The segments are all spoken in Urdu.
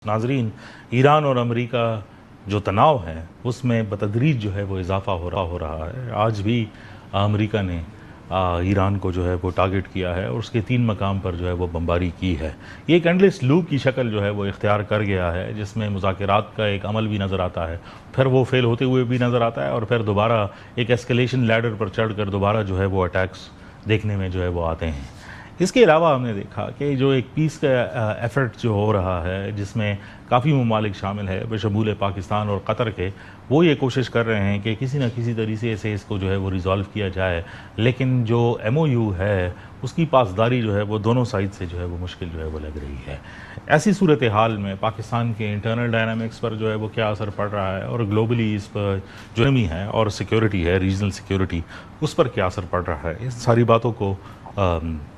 ناظرین، ایران اور امریکہ جو تناؤ ہے اس میں بتدریج جو ہے وہ اضافہ ہو رہا ہے۔ آج بھی امریکہ نے ایران کو جو ہے وہ ٹارگٹ کیا ہے اور اس کے 3 مقام پر جو ہے وہ بمباری کی ہے۔ یہ ایک اینڈلیس لوپ کی شکل جو ہے وہ اختیار کر گیا ہے، جس میں مذاکرات کا ایک عمل بھی نظر آتا ہے، پھر وہ فیل ہوتے ہوئے بھی نظر آتا ہے اور پھر دوبارہ ایک ایسکیلیشن لیڈر پر چڑھ کر دوبارہ جو ہے وہ اٹیکس دیکھنے میں جو ہے وہ آتے ہیں۔ اس کے علاوہ ہم نے دیکھا کہ جو ایک پیس کا ایفرٹ جو ہو رہا ہے، جس میں کافی ممالک شامل ہے بشمول پاکستان اور قطر کے، وہ یہ کوشش کر رہے ہیں کہ کسی نہ کسی طریقے سے اس کو جو ہے وہ ریزالو کیا جائے، لیکن جو ایم او یو ہے اس کی پاسداری جو ہے وہ دونوں سائڈ سے جو ہے وہ مشکل جو ہے وہ لگ رہی ہے۔ ایسی صورتحال میں پاکستان کے انٹرنل ڈائنامکس پر جو ہے وہ کیا اثر پڑ رہا ہے اور گلوبلی اس پر جو انمی ہے اور سیکیورٹی ہے، ریجنل سیکیورٹی، اس پر کیا اثر پڑ رہا ہے، اس ساری باتوں کو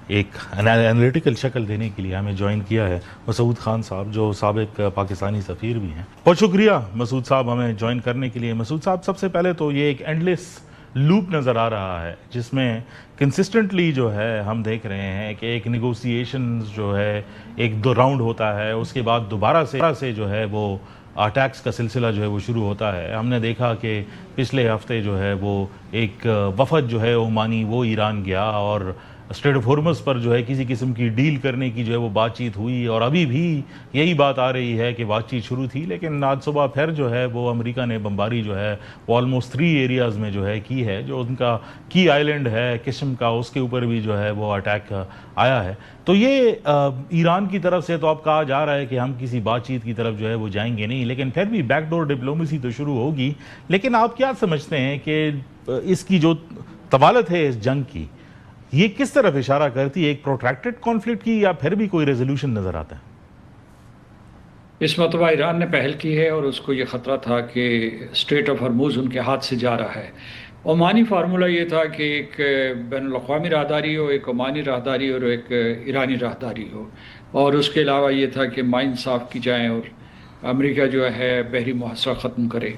ایک انالیٹیکل شکل دینے کے لیے ہمیں جوائن کیا ہے مسعود خان صاحب، جو سابق پاکستانی سفیر بھی ہیں۔ بہت شکریہ مسعود صاحب ہمیں جوائن کرنے کے لیے۔ مسعود صاحب، سب سے پہلے تو یہ ایک اینڈلیس لوپ نظر آ رہا ہے جس میں کنسسٹنٹلی جو ہے ہم دیکھ رہے ہیں کہ ایک نیگوسیشنز جو ہے ایک 2 راؤنڈ ہوتا ہے، اس کے بعد دوبارہ سے جو ہے وہ اٹیکس کا سلسلہ جو ہے وہ شروع ہوتا ہے۔ ہم نے دیکھا کہ پچھلے ہفتے جو ہے وہ ایک وفد جو ہے عمانی وہ ایران گیا اور اسٹریٹ آف ہرمز پر جو ہے کسی قسم کی ڈیل کرنے کی جو ہے وہ بات چیت ہوئی، اور ابھی بھی یہی بات آ رہی ہے کہ بات چیت شروع تھی، لیکن آج صبح پھر جو ہے وہ امریکہ نے بمباری جو ہے وہ آلموسٹ 3 ایریاز میں جو ہے کی ہے، جو ان کا کی آئیلینڈ ہے قسم کا، اس کے اوپر بھی جو ہے وہ اٹیک آیا ہے۔ تو یہ ایران کی طرف سے تو اب کہا جا رہا ہے کہ ہم کسی بات چیت کی طرف جو ہے وہ جائیں گے نہیں، لیکن پھر بھی بیک ڈور ڈپلومیسی تو شروع ہوگی۔ لیکن آپ کیا سمجھتے ہیں کہ اس کی جو طوالت ہے اس جنگ کی، یہ کس طرف اشارہ کرتی ہے؟ ایک پروٹریکٹڈ کانفلکٹ کی، یا پھر بھی کوئی ریزولوشن نظر آتا ہے؟ اس مرتبہ ایران نے پہل کی ہے اور اس کو یہ خطرہ تھا کہ اسٹریٹ آف ہرموز ان کے ہاتھ سے جا رہا ہے۔ عمانی فارمولہ یہ تھا کہ ایک بین الاقوامی راہداری ہو، ایک عمانی راہداری اور ایک ایرانی راہداری ہو، اور اس کے علاوہ یہ تھا کہ مائن صاف کی جائیں اور امریکہ جو ہے بحری محاصرہ ختم کرے۔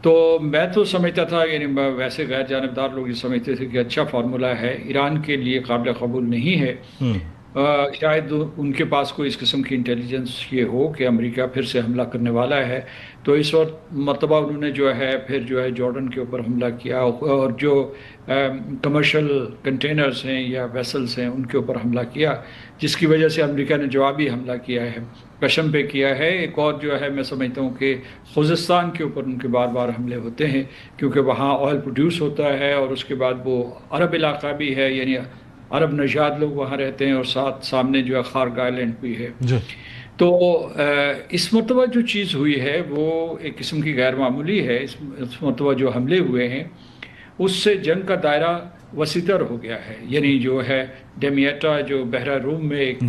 تو میں تو سمجھتا تھا، یعنی ویسے غیر جانبدار لوگ یہ سمجھتے تھے کہ اچھا فارمولہ ہے، ایران کے لیے قابل قبول نہیں ہے۔ شاید ان کے پاس کوئی اس قسم کی انٹیلیجنس یہ ہو کہ امریکہ پھر سے حملہ کرنے والا ہے، تو اس وقت مرتبہ انہوں نے جو ہے پھر جو ہے جارڈن کے اوپر حملہ کیا، اور جو کمرشل کنٹینرز ہیں یا ویسلز ہیں ان کے اوپر حملہ کیا، جس کی وجہ سے امریکہ نے جوابی حملہ کیا ہے، کشم پہ کیا ہے۔ ایک اور جو ہے میں سمجھتا ہوں کہ خوزستان کے اوپر ان کے بار بار حملے ہوتے ہیں، کیونکہ وہاں آئل پروڈیوس ہوتا ہے، اور اس کے بعد وہ عرب علاقہ بھی ہے، یعنی عرب نژاد لوگ وہاں رہتے ہیں، اور سامنے جو ہے خارگ آئیلینڈ بھی ہے۔ تو اس مرتبہ جو چیز ہوئی ہے وہ ایک قسم کی غیر معمولی ہے۔ اس مرتبہ جو حملے ہوئے ہیں اس سے جنگ کا دائرہ وسیع تر ہو گیا ہے، یعنی جو ہے ڈیمیٹا جو بحیرہ روم میں ایک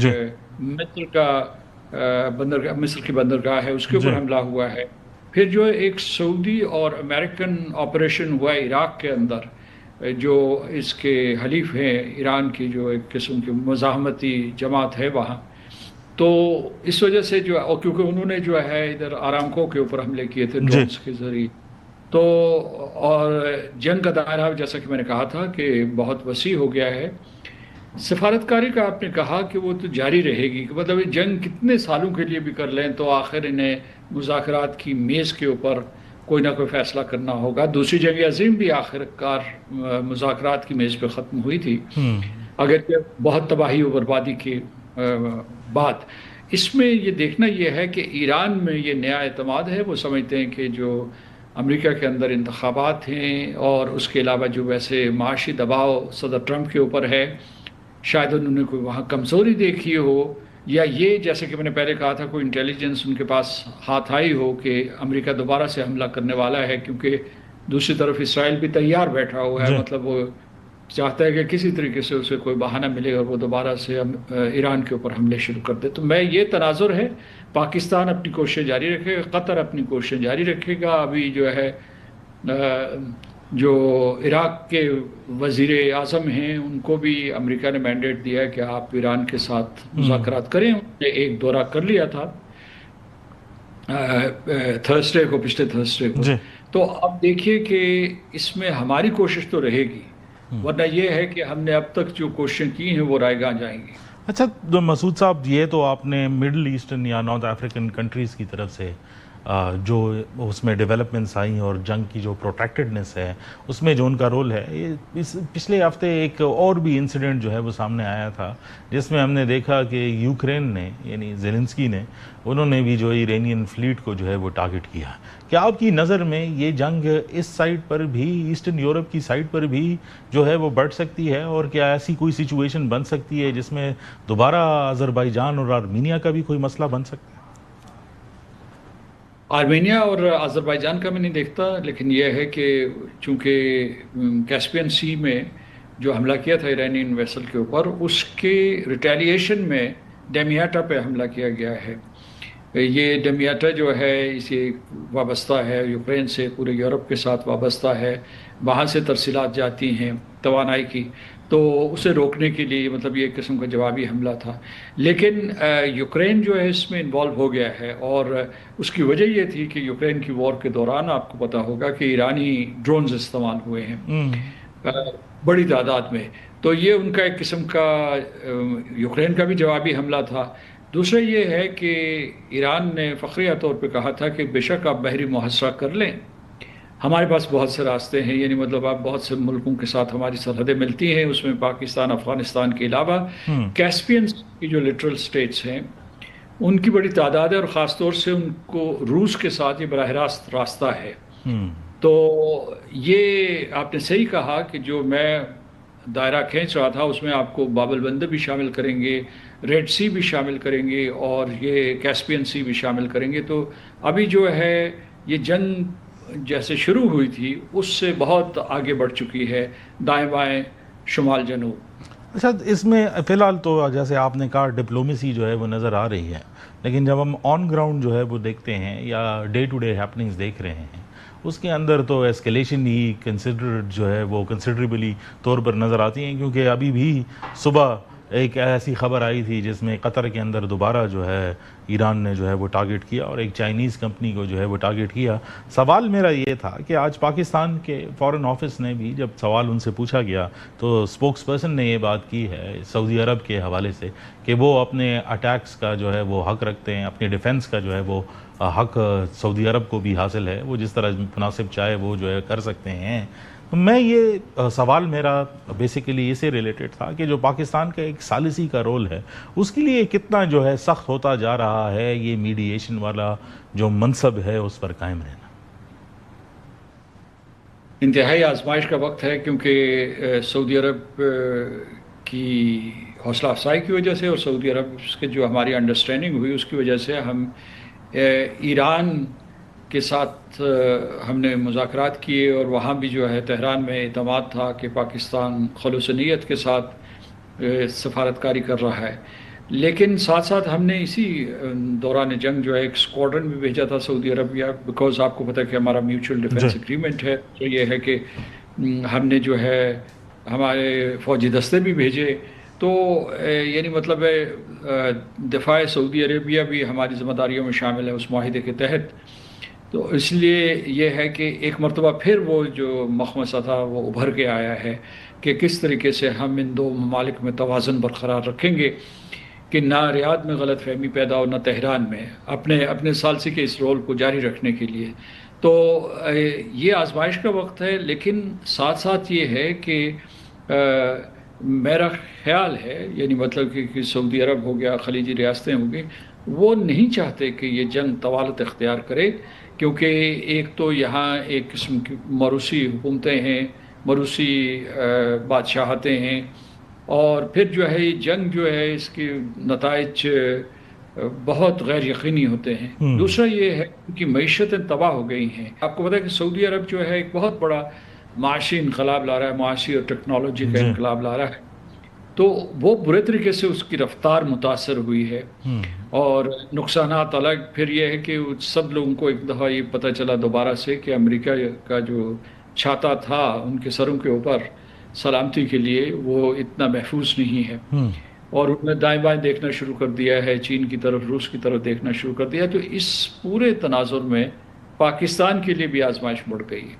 مصر کی بندرگاہ ہے، اس کے اوپر حملہ ہوا ہے۔ پھر جو ایک سعودی اور امریکن آپریشن ہوا ہے عراق کے اندر، جو اس کے حلیف ہیں ایران کی، جو ایک قسم کی مزاحمتی جماعت ہے وہاں، تو اس وجہ سے جو کیونکہ انہوں نے جو ہے ادھر آرامکو کے اوپر حملے کیے تھے ڈرونز کے ذریعے، تو اور جنگ کا دائرہ جیسا کہ میں نے کہا تھا کہ بہت وسیع ہو گیا ہے۔ سفارتکاری کا آپ نے کہا کہ وہ تو جاری رہے گی، کہ مطلب جنگ کتنے سالوں کے لیے بھی کر لیں تو آخر انہیں مذاکرات کی میز کے اوپر کوئی نہ کوئی فیصلہ کرنا ہوگا۔ دوسری جنگ عظیم بھی آخر کار مذاکرات کی میز پہ ختم ہوئی تھی، اگرچہ بہت تباہی و بربادی کے بعد۔ اس میں یہ دیکھنا یہ ہے کہ ایران میں یہ نیا اعتماد ہے، وہ سمجھتے ہیں کہ جو امریکہ کے اندر انتخابات ہیں اور اس کے علاوہ جو ویسے معاشی دباؤ صدر ٹرمپ کے اوپر ہے، شاید انہوں نے کوئی وہاں کمزوری دیکھی ہو، یا یہ جیسے کہ میں نے پہلے کہا تھا کوئی انٹیلیجنس ان کے پاس ہاتھ آئی ہو کہ امریکہ دوبارہ سے حملہ کرنے والا ہے، کیونکہ دوسری طرف اسرائیل بھی تیار بیٹھا ہوا ہے، مطلب وہ چاہتا ہے کہ کسی طریقے سے اسے کوئی بہانہ ملے اور وہ دوبارہ سے ایران کے اوپر حملے شروع کر دے۔ تو میں یہ تناظر ہے، پاکستان اپنی کوششیں جاری رکھے گا، قطر اپنی کوششیں جاری رکھے گا۔ ابھی جو ہے جو عراق کے وزیر اعظم ہیں ان کو بھی امریکہ نے مینڈیٹ دیا ہے کہ آپ ایران کے ساتھ مذاکرات کریں۔ انہوں نے ایک دورہ کر لیا تھا پچھلے تھرسڈے کو۔ تو اب دیکھیے کہ اس میں ہماری کوشش تو رہے گی، ورنہ یہ ہے کہ ہم نے اب تک جو کوششیں کی ہیں وہ رائے گاہ جائیں گی۔ اچھا تو مسعود صاحب، یہ تو آپ نے مڈل ایسٹرن یا نارتھ افریقن کنٹریز کی طرف سے جو اس میں ڈیولپمنٹس آئیں اور جنگ کی جو پروٹیکٹڈنس ہے اس میں جو ان کا رول ہے، اس پچھلے ہفتے ایک اور بھی انسیڈنٹ جو ہے وہ سامنے آیا تھا جس میں ہم نے دیکھا کہ یوکرین نے، یعنی زیلنسکی نے، انہوں نے بھی جو ایرانین فلیٹ کو جو ہے وہ ٹارگٹ کیا. کیا آپ کی نظر میں یہ جنگ اس سائڈ پر بھی، ایسٹرن یورپ کی سائڈ پر بھی جو ہے وہ بڑھ سکتی ہے، اور کیا ایسی کوئی سچویشن بن سکتی ہے جس میں دوبارہ آذربائیجان اور آرمینیا کا بھی کوئی مسئلہ بن سکتا ہے؟ آرمینیا اور آذربائیجان کا میں نہیں دیکھتا، لیکن یہ ہے کہ چونکہ کیسپین سی میں جو حملہ کیا تھا ایرانین ویسل کے اوپر، اس کے ریٹیلیشن میں ڈیمیاٹا پہ حملہ کیا گیا ہے. یہ ڈیمیاٹا جو ہے اسے وابستہ ہے یوکرین سے، پورے یورپ کے ساتھ وابستہ ہے، وہاں سے ترسیلات جاتی ہیں توانائی کی، تو اسے روکنے کے لیے مطلب یہ ایک قسم کا جوابی حملہ تھا. لیکن یوکرین جو ہے اس میں انوالو ہو گیا ہے، اور اس کی وجہ یہ تھی کہ یوکرین کی وار کے دوران آپ کو پتا ہوگا کہ ایرانی ڈرونز استعمال ہوئے ہیں بڑی تعداد میں. تو یہ ان کا ایک قسم کا یوکرین کا بھی جوابی حملہ تھا. دوسرا یہ ہے کہ ایران نے فخریہ طور پہ کہا تھا کہ بے شک آپ بحری محاصرہ کر لیں، ہمارے پاس بہت سے راستے ہیں، یعنی مطلب آپ بہت سے ملکوں کے ساتھ ہماری سرحدیں ملتی ہیں، اس میں پاکستان، افغانستان کے علاوہ کیسپین کی جو لٹرل سٹیٹس ہیں ان کی بڑی تعداد ہے، اور خاص طور سے ان کو روس کے ساتھ یہ براہ راست راستہ ہے. تو یہ آپ نے صحیح کہا کہ جو میں دائرہ کھینچ رہا تھا اس میں آپ کو باب البندر بھی شامل کریں گے، ریڈ سی بھی شامل کریں گے، اور یہ کیسپین سی بھی شامل کریں گے. تو ابھی جو ہے یہ جنگ جیسے شروع ہوئی تھی اس سے بہت آگے بڑھ چکی ہے، دائیں بائیں شمال جنوب. اچھا، اس میں فی الحال تو جیسے آپ نے کہا ڈپلومیسی جو ہے وہ نظر آ رہی ہے، لیکن جب ہم آن گراؤنڈ جو ہے وہ دیکھتے ہیں یا ڈے ٹو ڈے ہیپننگز دیکھ رہے ہیں، اس کے اندر تو ایسکیلیشن ہی جو ہے وہ کنسیڈریبلی طور پر نظر آتی ہیں. کیونکہ ابھی بھی صبح ایک ایسی خبر آئی تھی جس میں قطر کے اندر دوبارہ جو ہے ایران نے جو ہے وہ ٹارگٹ کیا، اور ایک چائنیز کمپنی کو جو ہے وہ ٹارگٹ کیا. سوال میرا یہ تھا کہ آج پاکستان کے فارن آفس نے بھی جب سوال ان سے پوچھا گیا تو اسپوکس پرسن نے یہ بات کی ہے سعودی عرب کے حوالے سے کہ وہ اپنے اٹیکس کا جو ہے وہ حق رکھتے ہیں، اپنی ڈیفنس کا جو ہے وہ حق سعودی عرب کو بھی حاصل ہے، وہ جس طرح مناسب چاہے وہ جو ہے کر سکتے ہیں. میں یہ سوال میرا بیسیکلی اسے ریلیٹڈ تھا کہ جو پاکستان کا ایک ثالثی کا رول ہے اس کے لیے کتنا جو ہے سخت ہوتا جا رہا ہے یہ میڈییشن والا جو منصب ہے اس پر قائم رہنا. انتہائی آزمائش کا وقت ہے، کیونکہ سعودی عرب کی حوصلہ افزائی کی وجہ سے اور سعودی عرب کے جو ہماری انڈرسٹینڈنگ ہوئی اس کی وجہ سے ہم ایران کے ساتھ ہم نے مذاکرات کیے، اور وہاں بھی جو ہے تہران میں اعتماد تھا کہ پاکستان خلوص نیت کے ساتھ سفارتکاری کر رہا ہے. لیکن ساتھ ساتھ ہم نے اسی دوران جنگ جو ہے ایک اسکواڈرن بھی بھیجا تھا سعودی عربیہ، بیکاز آپ کو پتہ ہے کہ ہمارا میوچل ڈیفنس ایگریمنٹ ہے. تو یہ ہے کہ ہم نے جو ہے ہمارے فوجی دستے بھی بھیجے. تو یعنی مطلب دفاع سعودی عربیہ بھی ہماری ذمہ داریوں میں شامل ہے اس معاہدے کے تحت. تو اس لیے یہ ہے کہ ایک مرتبہ پھر وہ جو مخمصہ تھا وہ ابھر کے آیا ہے کہ کس طریقے سے ہم ان دو ممالک میں توازن برقرار رکھیں گے کہ نہ ریاض میں غلط فہمی پیدا ہو، نہ تہران میں، اپنے ثالثی کے اس رول کو جاری رکھنے کے لیے. تو یہ آزمائش کا وقت ہے، لیکن ساتھ ساتھ یہ ہے کہ میرا خیال ہے یعنی مطلب کہ سعودی عرب ہو گیا، خلیجی ریاستیں ہوں گی، وہ نہیں چاہتے کہ یہ جنگ طوالت اختیار کرے، کیونکہ ایک تو یہاں ایک قسم کی موروثی حکومتیں ہیں، موروثی بادشاہتیں ہیں، اور پھر جو ہے یہ جنگ جو ہے اس کے نتائج بہت غیر یقینی ہوتے ہیں. دوسرا یہ ہے کہ معیشتیں تباہ ہو گئی ہیں. آپ کو پتہ ہے کہ سعودی عرب جو ہے ایک بہت بڑا معاشی انقلاب لا رہا ہے، معاشی اور ٹیکنالوجی کا انقلاب لا رہا ہے. تو وہ برے طریقے سے اس کی رفتار متاثر ہوئی ہے، اور نقصانات الگ. پھر یہ ہے کہ سب لوگوں کو ایک دفعہ یہ پتہ چلا دوبارہ سے کہ امریکہ کا جو چھاتا تھا ان کے سروں کے اوپر سلامتی کے لیے وہ اتنا محفوظ نہیں ہے، اور انہوں نے دائیں بائیں دیکھنا شروع کر دیا ہے، چین کی طرف، روس کی طرف دیکھنا شروع کر دیا. تو اس پورے تناظر میں پاکستان کے لیے بھی آزمائش بڑھ گئی ہے.